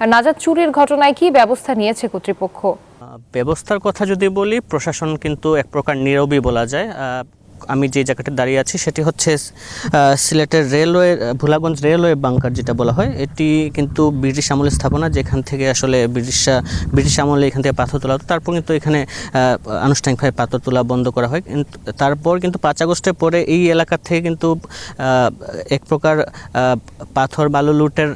নাজাত চুরির ঘটনায় কি ব্যবস্থা নিয়েছে কর্তৃপক্ষ? ব্যবস্থার কথা যদি বলি, প্রশাসন কিন্তু এক প্রকার নীরবই বলা যায়। আমি যে জায়গাটা দাঁড়িয়ে আছি সেটি হচ্ছে সিলেটের রেলওয়ে, ভোলাগঞ্জ রেলওয়ে বাংকার যেটা বলা হয়। এটি কিন্তু ব্রিটিশ আমলের স্থাপনা, যেখান থেকে আসলে ব্রিটিশ আমলে এখান থেকে পাথর তোলা হতো। তারপর কিন্তু এখানে আনুষ্ঠানিকভাবে পাথর তোলা বন্ধ করা হয়। কিন্তু তারপর কিন্তু 5 আগস্টের পরে এই এলাকা থেকে কিন্তু এক প্রকার পাথর বালু লুটের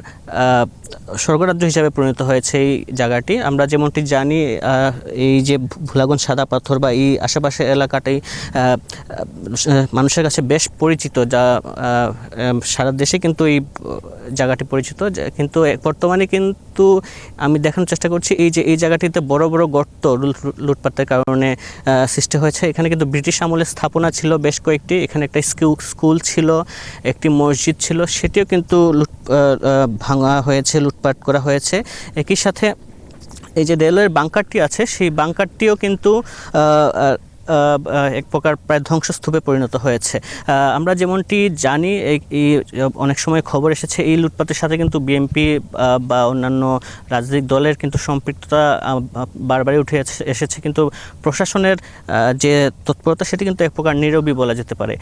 স্বর্গরাজ্য হিসাবে পরিণত হয়েছে এই জায়গাটি। আমরা যেমনটি জানি, এই যে ভোলাগঞ্জ সাদা পাথর বা এই আশেপাশের এলাকাটাই মানুষের কাছে বেশ পরিচিত, যা সারা দেশে কিন্তু এই জায়গাটি পরিচিত। কিন্তু বর্তমানে কিন্তু আমি দেখানোর চেষ্টা করছি এই জায়গাটিতে বড় বড় গর্ত লুটপাটের কারণে সৃষ্টি হয়েছে। এখানে কিন্তু ব্রিটিশ আমলের স্থাপনা ছিল বেশ কয়েকটি। এখানে একটা স্কুল ছিল, একটি মসজিদ ছিল, সেটিও কিন্তু ভাঙা হয়েছে, লুটপাট করা হয়েছে। একই সাথে এই যে রেলওয়ের বাংকারটি আছে, সেই বাংকারটিও কিন্তু এক প্রকার প্রায় ধ্বংসস্তূপে পরিণত হয়েছে। আমরা যেমনটি জানি, এই অনেক সময় খবর এসেছে এই লুটপাটের সাথে কিন্তু বিএনপি বা অন্যান্য রাজনৈতিক দলের কিন্তু সম্পৃক্ততা বারবারই উঠে এসেছে। কিন্তু প্রশাসনের যে তৎপরতা সেটি কিন্তু এক প্রকার নীরবই বলা যেতে পারে।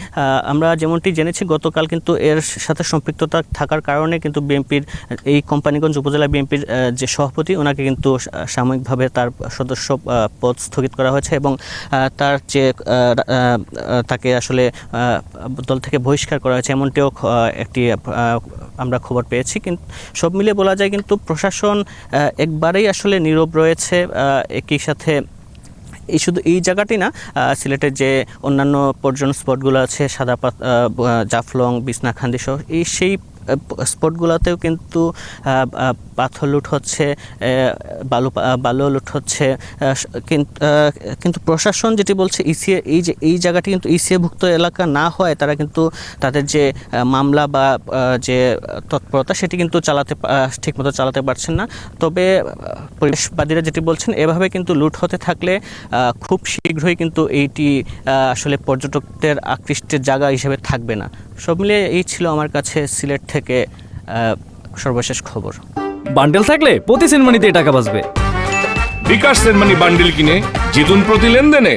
আমরা যেমনটি জেনেছি, গতকাল কিন্তু এর সাথে সম্পৃক্ততা থাকার কারণে কিন্তু বিএনপির এই কোম্পানিগঞ্জ উপজেলা বিএনপির যে সভাপতি, ওনাকে কিন্তু সাময়িকভাবে তার সদস্য পদ স্থগিত করা হয়েছে এবং তাকে আসলে দল থেকে বহিষ্কার করা হয়েছে, এমনটিও একটি আমরা খবর পেয়েছি। কিন্তু সব মিলিয়ে বলা যায় কিন্তু প্রশাসন একবারেই আসলে নীরব রয়েছে। একই সাথে শুধু এই জায়গাটি না, সিলেটের যে অন্যান্য পর্যটন স্পটগুলো আছে, জাফলং, বিছনাকান্দি সহ সেই স্পটগুলোতেও কিন্তু পাথর লুট হচ্ছে, বালু লুট হচ্ছে। কিন্তু প্রশাসন যেটি বলছে, এই জায়গাটি কিন্তু ইসিএভুক্ত এলাকা না হয় তারা কিন্তু তাদের যে মামলা বা যে তৎপরতা সেটি কিন্তু ঠিকমতো চালাতে পারছেন না। তবে পরিবেশবাদীরা যেটি বলছেন, এভাবে কিন্তু লুট হতে থাকলে খুব শীঘ্রই কিন্তু এইটি আসলে পর্যটকদের আকৃষ্টের জায়গা হিসেবে থাকবে না। সব মিলিয়ে এই ছিল আমার কাছে সিলেট থেকে সর্বশেষ খবর। বান্ডেল থাকলে প্রতি সেনমানিতে টাকা বাঁচবে। বিকাশ সেনমানি বান্ডেল কিনে জিতুন প্রতি লেনদেনে।